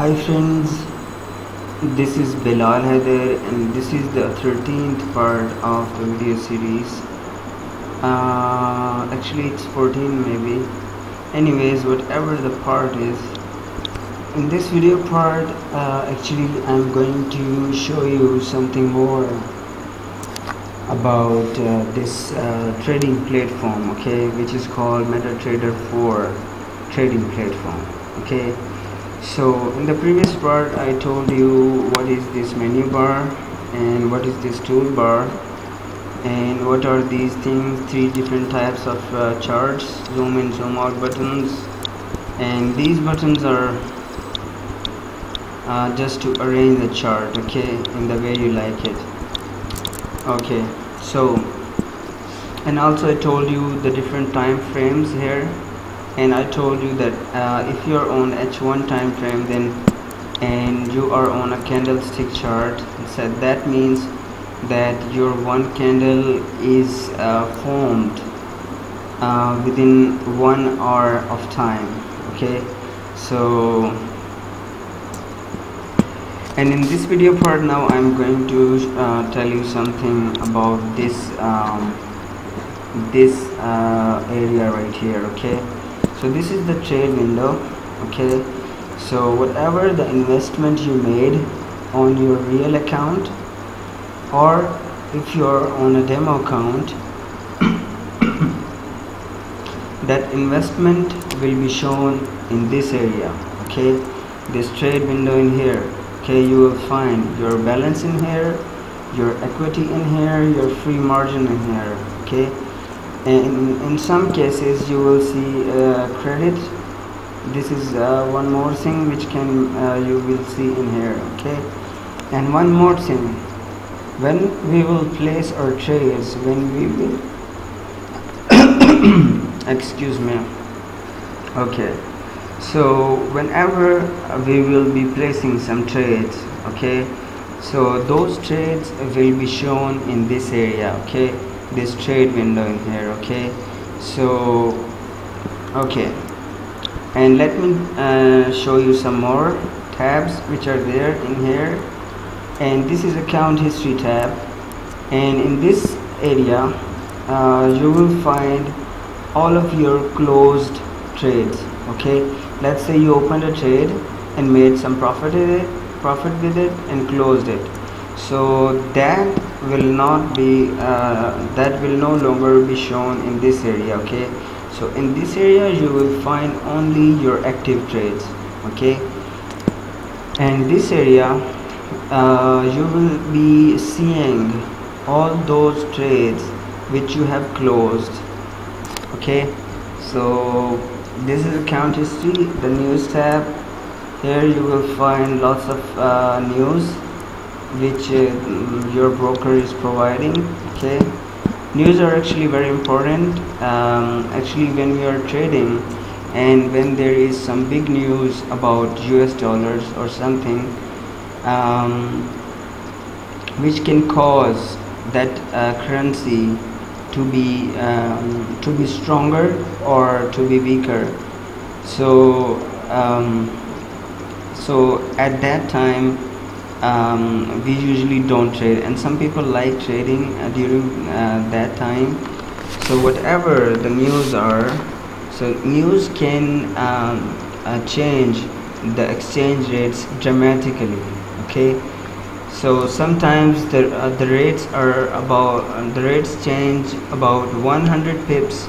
Hi friends, this is Bilal Haider and this is the 13th part of the video series. Actually it's 14 maybe. Anyways, whatever the part is, in this video part actually I'm going to show you something more about this trading platform, okay, which is called MetaTrader 4 trading platform. Okay, so in the previous part I told you what is this menu bar and what is this toolbar and what are these things, three different types of charts, zoom in, zoom out buttons, and these buttons are just to arrange the chart, okay, in the way you like it. Okay, so and also I told you the different time frames here, and I told you that if you're on H1 time frame then and you are on a candlestick chart, so that means that your one candle is formed within 1 hour of time. Okay, so and in this video part now I'm going to tell you something about this area right here. Okay, so this is the trade window. Okay, so whatever the investment you made on your real account, or if you're on a demo account, that investment will be shown in this area. Okay, this trade window in here. Okay, you will find your balance in here, your equity in here, your free margin in here. Okay, and in some cases you will see credit. This is one more thing which can you will see in here. Okay, and one more thing, when we will place our trades, when we will excuse me. Okay, so whenever we will be placing some trades, okay, so those trades will be shown in this area. Okay, this trade window in here. Okay, so okay, and let me show you some more tabs which are there in here. And this is account history tab, and in this area you will find all of your closed trades. Okay, let's say you opened a trade and made some profit with it and closed it, so that will not be that will no longer be shown in this area. Okay, so in this area you will find only your active trades. Okay, and this area you will be seeing all those trades which you have closed. Okay, so this is account history, the news tab. Here you will find lots of news which your broker is providing. Okay, news are actually very important. Actually, when we are trading and when there is some big news about US dollars or something which can cause that currency to be stronger or to be weaker, so so at that time we usually don't trade, and some people like trading during that time. So whatever the news are, so news can change the exchange rates dramatically. Okay, so sometimes the rates are about the rates change about 100 pips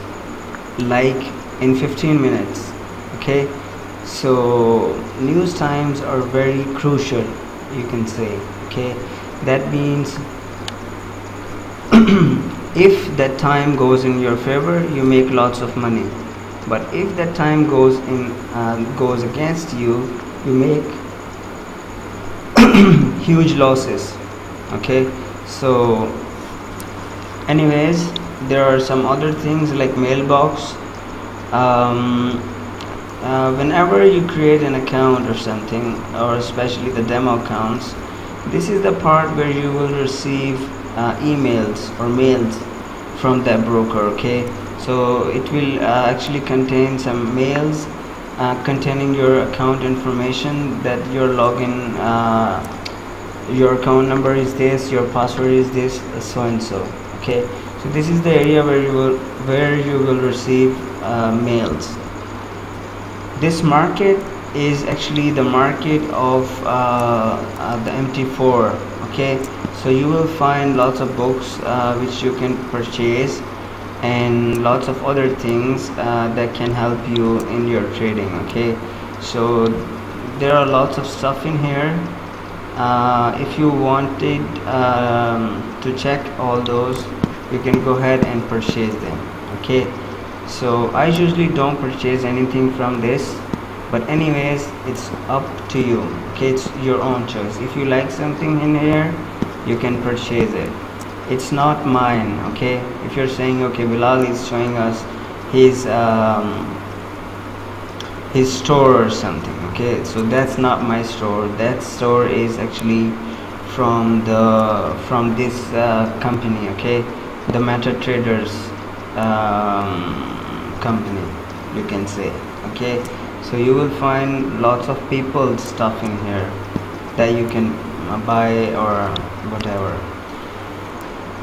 like in 15 minutes. Okay, so news times are very crucial, you can say. Okay, that means if that time goes in your favor, you make lots of money, but if that time goes against you, you make huge losses. Okay, so anyways, there are some other things like mailbox. Whenever you create an account or something, or especially the demo accounts, this is the part where you will receive emails or mails from that broker. Okay, so it will actually contain some mails containing your account information, that your login, your account number is this, your password is this, so and so. Okay, so this is the area where you will receive mails. This market is actually the market of the MT4. Okay, so you will find lots of books which you can purchase, and lots of other things that can help you in your trading. Okay, so there are lots of stuff in here. If you wanted to check all those, you can go ahead and purchase them. Okay, so I usually don't purchase anything from this, but anyways, it's up to you. Okay, it's your own choice. If you like something in here, you can purchase it. It's not mine. Okay, if you're saying, okay, Bilal is showing us his store or something, okay, so that's not my store. That store is actually from this company, okay, the MetaTraders company, you can say. Okay, so you will find lots of people's stuff in here that you can buy or whatever.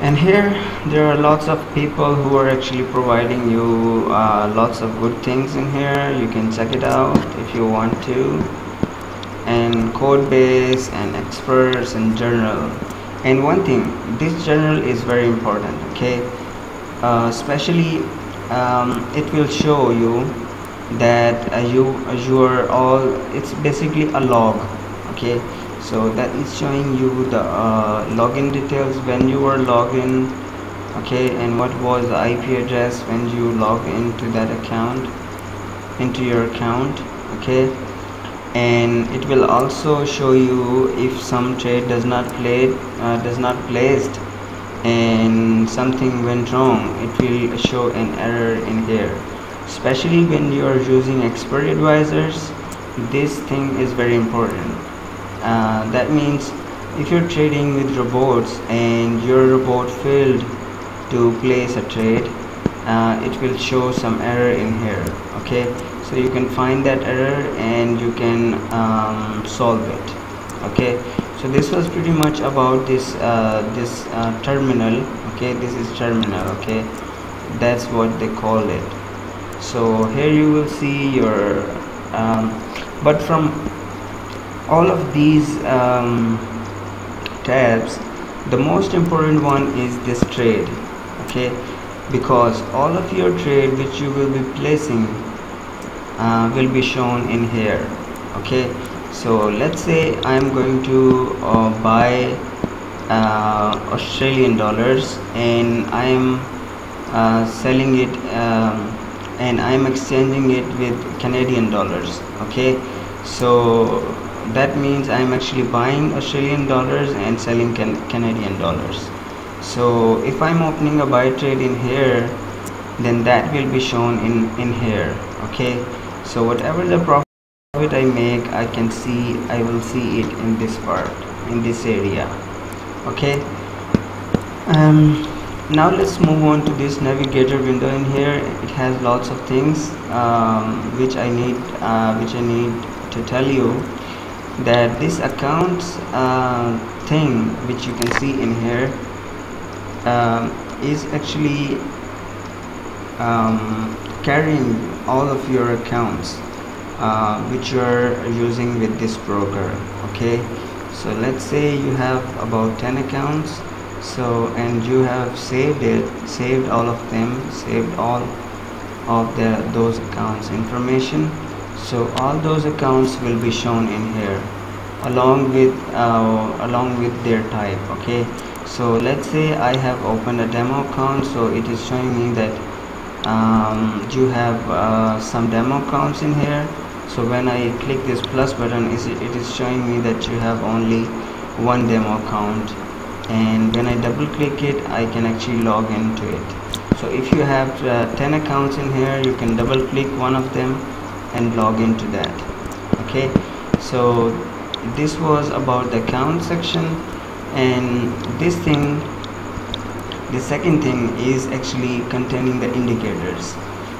And here there are lots of people who are actually providing you lots of good things in here. You can check it out if you want to. And code base and experts and journal. And one thing, this journal is very important. Okay, especially it will show you that you are all, it's basically a log. Okay, so that is showing you the login details when you were logged in. Okay, and what was the IP address when you log into that account, into your account. Okay, and it will also show you if some trade does not placed and something went wrong. It will show an error in here, especially when you are using expert advisors. This thing is very important. That means if you're trading with robots and your robot failed to place a trade, it will show some error in here. Okay, so you can find that error and you can solve it. Okay, so this was pretty much about this terminal. Okay, this is terminal. Okay, that's what they call it. So here you will see your but from all of these tabs, the most important one is this trade. Okay, because all of your trade which you will be placing will be shown in here. Okay, so let's say I'm going to buy Australian dollars, and I am selling it and I'm exchanging it with Canadian dollars. Okay, so that means I'm actually buying Australian dollars and selling Canadian dollars. So if I'm opening a buy trade in here, then that will be shown in here. Okay, so whatever the profit I make, I will see it in this part, in this area. Okay, now let's move on to this navigator window. In here it has lots of things which I need to tell you that this accounts thing which you can see in here is actually carrying all of your accounts which you are using with this broker. Okay, so let's say you have about 10 accounts, so and you have saved all of them, saved all of those accounts information. So all those accounts will be shown in here along with their type. Okay, so let's say I have opened a demo account, so it is showing me that you have some demo accounts in here. So when I click this plus button, it is showing me that you have only one demo account, and when I double click it, I can actually log into it. So if you have 10 accounts in here, you can double click one of them and log into that. Okay, so this was about the account section. And this thing, the second thing is actually containing the indicators.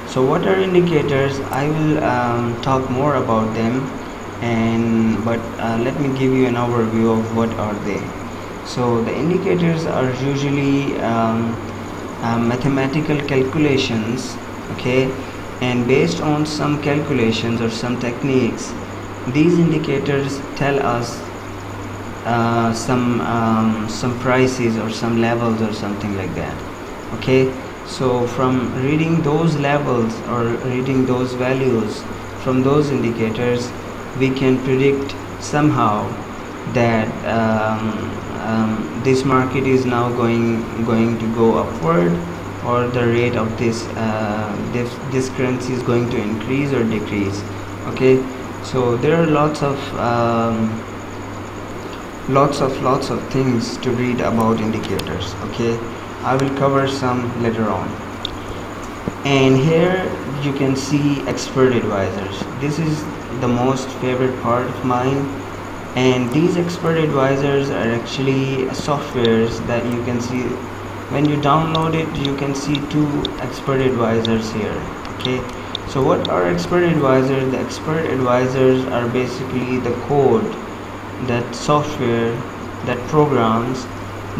So what are indicators? I will talk more about them, but let me give you an overview of what are they. So the indicators are usually mathematical calculations, okay, and based on some calculations or some techniques, these indicators tell us some prices or some levels or something like that, okay. So from reading those levels or reading those values from those indicators, we can predict somehow that this market is now going to go upward, or the rate of this currency is going to increase or decrease, okay. So there are lots of things to read about indicators, okay. I will cover some later on. And here you can see expert advisors. This is the most favorite part of mine, and these expert advisors are actually softwares that you can see when you download it. You can see two expert advisors here, okay. So what are expert advisors? The expert advisors are basically the code, that software, that programs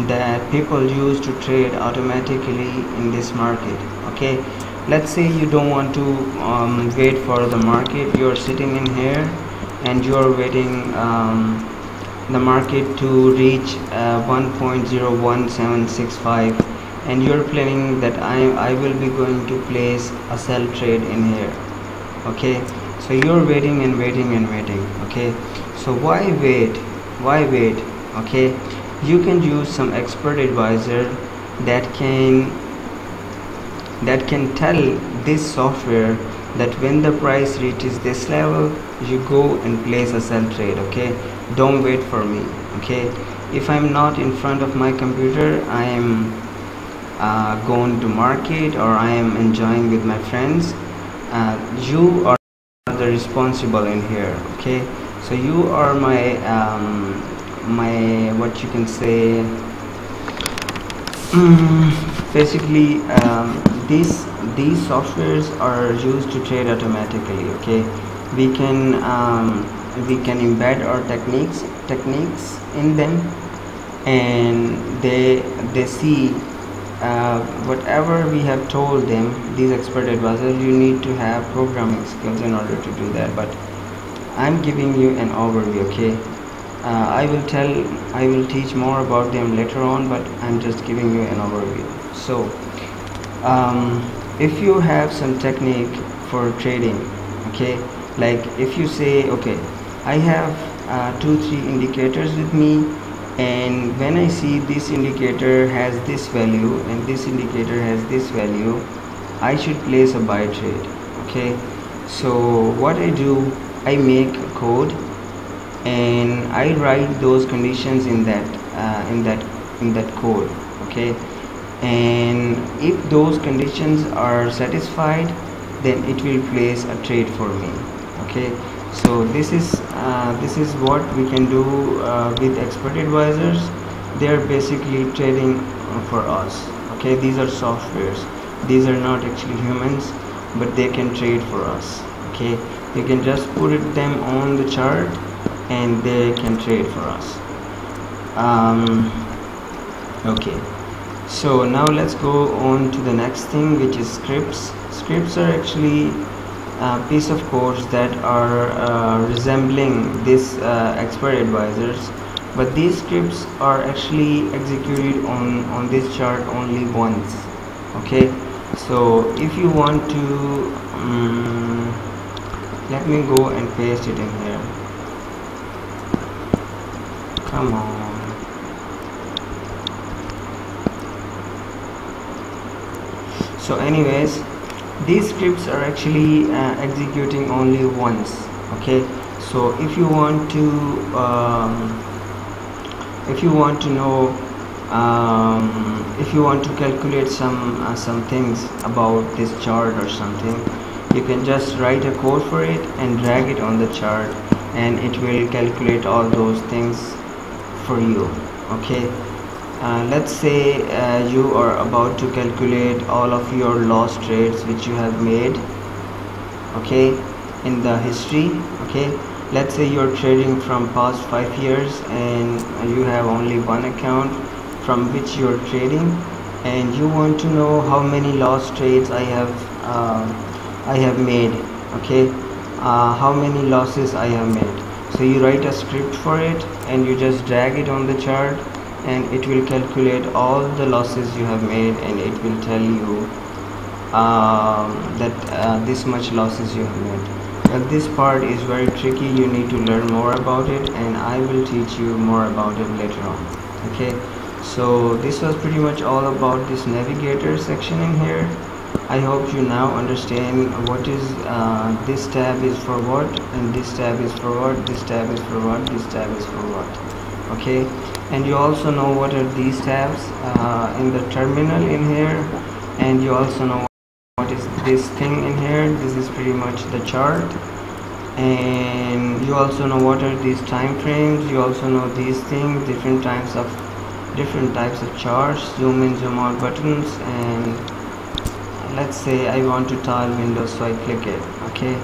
that people use to trade automatically in this market, okay. Let's say you don't want to wait for the market. You're sitting in here and you're waiting the market to reach 1.01765, and you're planning that I will be going to place a sell trade in here, okay. So you're waiting and waiting and waiting, okay. So why wait, okay. You can use some expert advisor that can tell this software that when the price reaches this level, you go and place a sell trade, okay. Don't wait for me, okay. If I'm not in front of my computer, I am going to market, or I am enjoying with my friends, you are the responsible in here, okay. So you are my what you can say, basically these softwares are used to trade automatically, okay. We can embed our techniques in them, and they see whatever we have told them. These expert advisors, you need to have programming skills in order to do that, but I'm giving you an overview, okay. I will teach more about them later on, but I'm just giving you an overview. So if you have some technique for trading, okay, like if you say, okay, I have 2-3 indicators with me, and when I see this indicator has this value and this indicator has this value, I should place a buy trade, okay. So what I do, I make a code and I write those conditions in that code, okay. And if those conditions are satisfied, then it will place a trade for me, okay. So this is what we can do with expert advisors. They are basically trading for us, okay. These are softwares, these are not actually humans, but they can trade for us, okay. You can just put them on the chart and they can trade for us. Okay, so now let's go on to the next thing, which is scripts. Scripts are actually a piece of codes that are resembling this expert advisors, but these scripts are actually executed on this chart only once, okay. So if you want to let me go and paste it in here. Come on. So anyways, these scripts are actually executing only once, okay. So if you want to know, if you want to calculate some things about this chart or something, you can just write a code for it and drag it on the chart, and it will calculate all those things for you, okay. let's say you are about to calculate all of your loss trades which you have made, okay, in the history. Okay, let's say you're trading from past 5 years and you have only one account from which you're trading, and you want to know how many loss trades I have made. Okay, how many losses I have made. So you write a script for it and you just drag it on the chart, and it will calculate all the losses you have made, and it will tell you that this much losses you have made. But this part is very tricky, you need to learn more about it, and I will teach you more about it later on. Okay, so this was pretty much all about this navigator section in here. I hope you now understand what is this tab is for what, and this tab is for what, this tab is for what, this tab is for what. Okay, and you also know what are these tabs in the terminal in here, and you also know what is this thing in here. This is pretty much the chart, and you also know what are these time frames. You also know these things, different types of charts, zoom in, zoom out buttons, and let's say I want to tile windows, so I click it. Okay,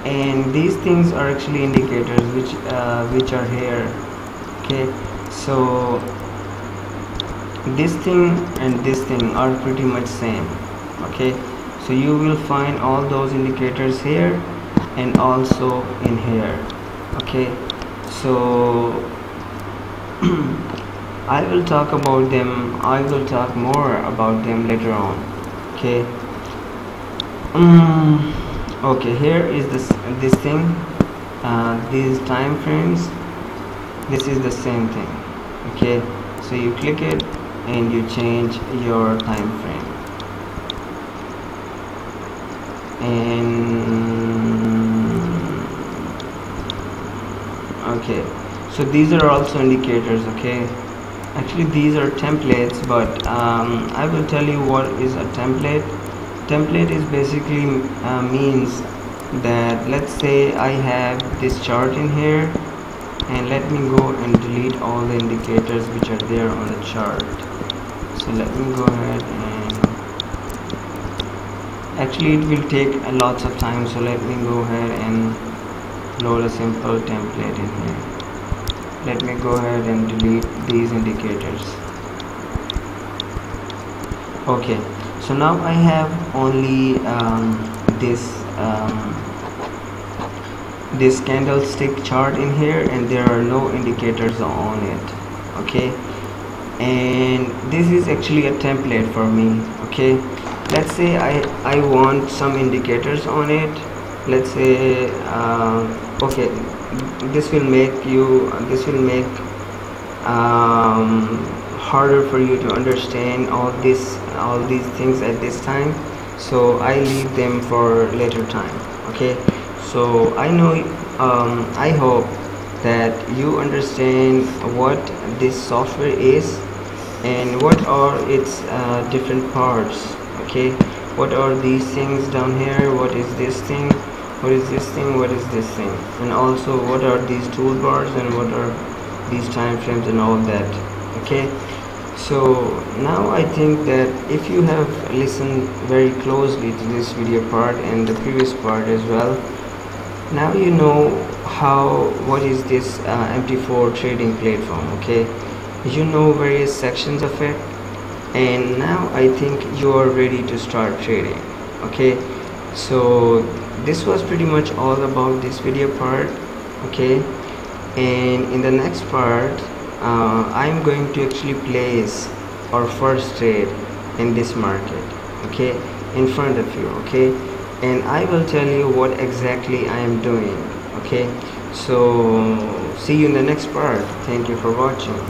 and these things are actually indicators which are here. Okay, so this thing and this thing are pretty much same. Okay, so you will find all those indicators here and also in here. Okay, so I will talk about them, I will talk more about them later on. Okay, okay, here is this thing, these time frames, this is the same thing. Okay, so you click it and you change your time frame, and okay, so these are also indicators. Okay, actually these are templates, but I will tell you what is a template. Template is basically means that, let's say I have this chart in here, and let me go and delete all the indicators which are there on the chart. So let me go ahead, and actually it will take lots of time, so let me go ahead and load a simple template in here. Let me go ahead and delete these indicators. Okay, so now I have only this candlestick chart in here, and there are no indicators on it. Okay, and this is actually a template for me. Okay, let's say I want some indicators on it. Let's say okay, this will make harder for you to understand all these things at this time, so I leave them for later time. Okay, so I know I hope that you understand what this software is and what are its different parts. Okay, what are these things down here, what is this thing, what is this thing, what is this thing, and also what are these toolbars and what are these time frames and all that. Okay, so now I think that if you have listened very closely to this video part and the previous part as well, now you know what is this MT4 trading platform. Okay, you know various sections of it, and now I think you are ready to start trading. Okay, so this was pretty much all about this video part. Okay, and in the next part I'm going to actually place our first trade in this market, okay, in front of you. Okay, and I will tell you what exactly I am doing. Okay, so see you in the next part. Thank you for watching.